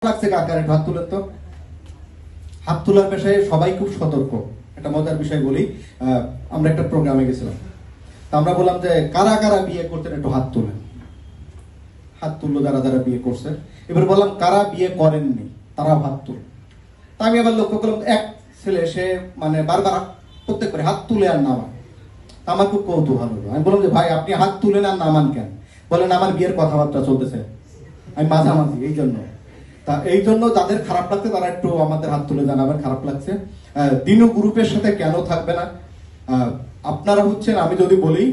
লাগছে কাকার হাত তুলেন তো। হাত তোলার পেশায় সবাই খুব সতর্ক। একটা মজার বিষয় বলি, আমরা একটা প্রোগ্রামে গেছিলাম, আমরা বললাম যে কারা কারা বিয়ে করতেন একটু হাত তুলেন। হাত তুললো যারা যারা বিয়ে করছে। এবার বললাম কারা বিয়ে করেননি তারা হাত তুল। তা আমি আবার লক্ষ্য করলাম এক ছেলে, সে মানে বারবার প্রত্যেকবার হাত তুলে আর নামান। আমার খুব কৌতূহল হলো। আমি বললাম যে ভাই আপনি হাত তুলেন আর নামান কেন? বলেন আমার বিয়ের কথাবার্তা চলতেছে, আমি মাঝামাঝি এই জন্য। তা এই জন্য যাদের খারাপ লাগছে তারা একটু আমাদের হাত তুলে জানাবেন খারাপ লাগছে। দিনু গ্রুপের সাথে কেন থাকবে না? আপনারা হচ্ছেন, আমি যদি বলি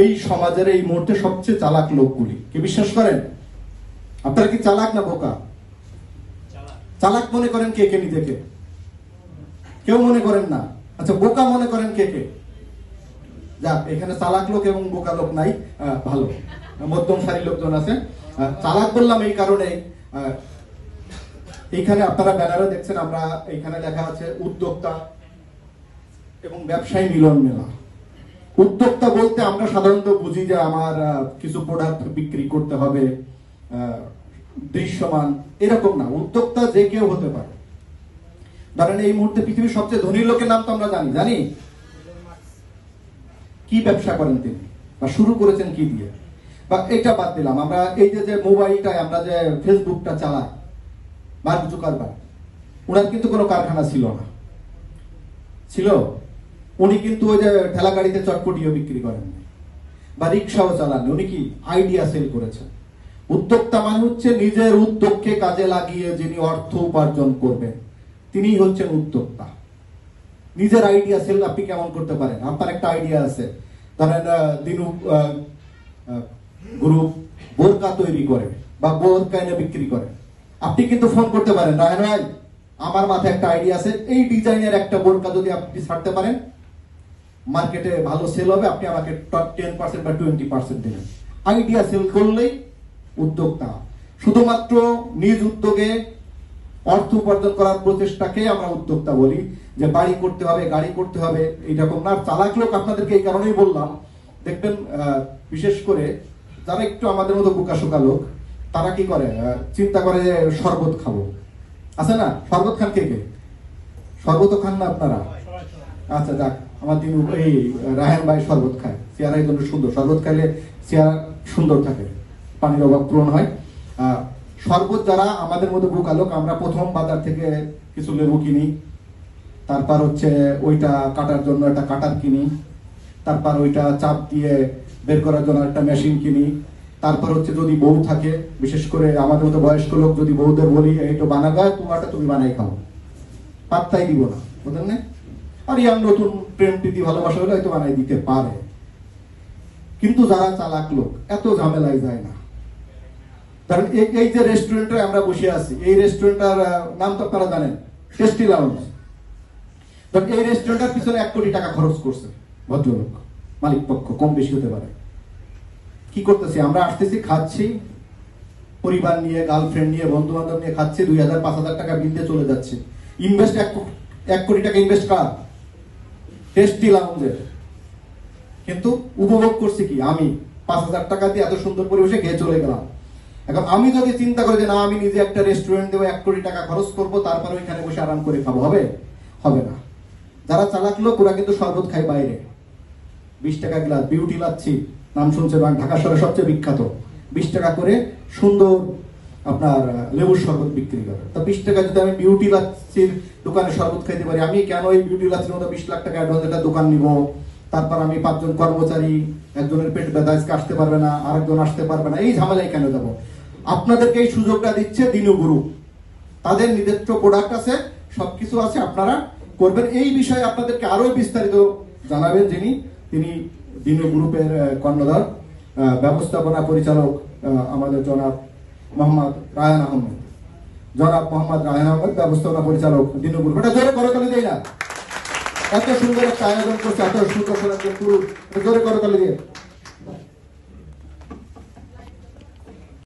এই সমাজের এই মুহূর্তে সবচেয়ে চালাক লোকগুলি। কি বিশ্বাস করেন? আপনারা কি চালাক না বোকা? চালাক মনে করেন কে কে নিজেকে? কেউ মনে করেন না। আচ্ছা বোকা মনে করেন কে কে? যাক, এখানে চালাক লোক এবং বোকা লোক নাই, ভালো মধ্যম সারির লোকজন আছে। চালাক বললাম এই কারণে, এইখানে আপনারা ব্যানারে দেখছেন, আমরা এইখানে লেখা আছে উদ্যোক্তা এবং ব্যবসায়ী মিলন মেলা। উদ্যোক্তা বলতে আমরা সাধারণত বুঝি যে আমার কিছু প্রোডাক্ট বিক্রি করতে হবে, দৃশ্যমান, এরকম না। উদ্যোক্তা যে কেউ হতে পারে। ধরেন এই মুহূর্তে পৃথিবীর সবচেয়ে ধনী লোকের নাম তো আমরা জানি। কি ব্যবসা করেন তিনি, বা শুরু করেছেন কি দিয়ে? বা এটা বাদ দিলাম, আমরা এই যে মোবাইলটায় আমরা যে ফেসবুকটা চালাই, মার্ক জুকারবার্গ, ওনার কিন্তু কোনো কারখানা ছিল না। ছিল? উনি কিন্তু ওই যে ঠেলা গাড়িতে চটপটিও বিক্রি করেন বা রিক্সাও চালান। উনি কি আইডিয়া সেল করেছেন। উদ্যোক্তা মানে হচ্ছে নিজের উদ্যোগকে কাজে লাগিয়ে যিনি অর্থ উপার্জন করবেন, তিনিই হচ্ছেন উদ্যোক্তা। নিজের আইডিয়া সেল আপনি কেমন করতে পারেন? আপনার একটা আইডিয়া আছে, ধরেন দিনু গ্রুপ বোরকা তৈরি করে বা বোরকা এনে বিক্রি করে। আপনি কিন্তু ফোন করতে পারেন, রাহেন ভাই আমার মাথায় একটা আইডিয়া আছে, এই ডিজাইনের একটা বোরকা যদি আপনি ছাড়তে পারেন মার্কেটে ভালো সেল হবে, আপনি আমাকে 10% বা 20% দেবেন। আইডিয়া সেল করলেই উদ্যোক্তা। শুধুমাত্র নিজ উদ্যোগে অর্থ উপার্জন করার প্রচেষ্টাকে আমরা উদ্যোক্তা বলি। যে বাড়ি করতে হবে, গাড়ি করতে হবে, এইরকম না। চালাক লোক আপনাদেরকে এই কারণেই বললাম, দেখবেন বিশেষ করে যারা একটু আমাদের মতো বোকাশোকা লোক, তারা কি করে, চিন্তা করে যে শরবত খাবো। আছে না? শরবত খান কে কে? শরবত খান না আপনারা? আচ্ছা যাক, আমার দিন এই রাহেন ভাই শরবত খায়, চেহারা এই জন্য সুন্দর। শরবত খাইলে চেহারা সুন্দর থাকে, পানির অভাব পূরণ হয়। শরবত যারা আমাদের মতো বোকা লোক, আমরা প্রথম বাজার থেকে কিছু লেবু কিনি, তারপর হচ্ছে ওইটা কাটার জন্য একটা কাটার কিনি, তারপর ওইটা চাপ দিয়ে বের করার জন্য একটা মেশিন কিনি, তারপর হচ্ছে যদি বউ থাকে, বিশেষ করে আমাদের মতো বয়স্ক লোক, যদি বউদের বলি এইটা বানাবে, তোমারটা তুমি বানাই খাও, পাত্তাই দিব না, বুঝলেন না? আর ইয়ার নতুন প্রেম প্রীতি ভালোবাসা হলে হয়তো বানাই দিতে পারে। কিন্তু যারা চালাক লোক এত ঝামেলায় যায় না। কারণ এই যে রেস্টুরেন্টে আমরা বসে আছি, এই রেস্টুরেন্টটার নাম তো আপনারা জানেন, টেস্টি লাউঞ্জ। এই রেস্টুরেন্টের পিছনে 1 কোটি টাকা খরচ করছে ভদ্রলোক, মালিক পক্ষ, কম বেশি হতে পারে। কি করতেছি আমরা? আসতেছি, খাচ্ছি, পরিবার নিয়ে, গার্লফ্রেন্ড নিয়ে, বন্ধু বান্ধব নিয়ে খাচ্ছি, 2000-5000 টাকা বিল দিয়ে চলে যাচ্ছে। ইনভেস্ট 1 কোটি টাকা ইনভেস্ট কার? টেস্টি লাউঞ্জের। কিন্তু উপভোগ করছি কি? আমি 5000 টাকা দিয়ে এত সুন্দর পরিবেশে খেয়ে চলে গেলাম। এখন আমি যদি চিন্তা করি যে না, আমি নিজে একটা রেস্টুরেন্ট দেবো, 1 কোটি টাকা খরচ করবো, তারপর ওইখানে বসে আরাম করে খাবো, হবে? হবে না। যারা চালাক লোক ওরা কিন্তু শরবত খায় বাইরে, 20 টাকা গ্লাস, বিউটি লাচ্ছি নাম শুনছে, ঢাকা শহরে সবচেয়ে বিখ্যাত। 20 টাকা করে সুন্দর আপনার লেবুর শরবত বিক্রি করে। তা 20 টাকা যদি আমি বিউটি লাচ্ছির দোকানে শরবত খাইতে পারি, আমি কেন এই বিউটি লাচ্ছির মতো 20 লাখ টাকা অ্যাডভান্স একটা দোকান নিব? তারপর আমি 5 জন কর্মচারী, একজনের পেট ব্যথা, আজকে আসতে পারবে না, আরেকজন আসতে পারবে না, এই ঝামেলায় কেন যাবো? আপনাদেরকে এই সুযোগটা দিচ্ছে দিনু গ্রুপ। তাদের নিজস্ব প্রোডাক্ট আছে, সবকিছু আছে, আপনারা করবেন। এই বিষয়ে আপনাদেরকে আরো বিস্তারিত জানাবেন তিনি দিনু গ্রুপের কর্ণধার, ব্যবস্থাপনা পরিচালক আমাদের জনাব মোহাম্মদ রায়হান আহমেদ। ব্যবস্থাপনা পরিচালক দিনু গ্রুপ। এটা জোরে করতালি দেই না? এত সুন্দর একটা আয়োজন করছে, এত সুন্দর জোরে করতালি দিয়ে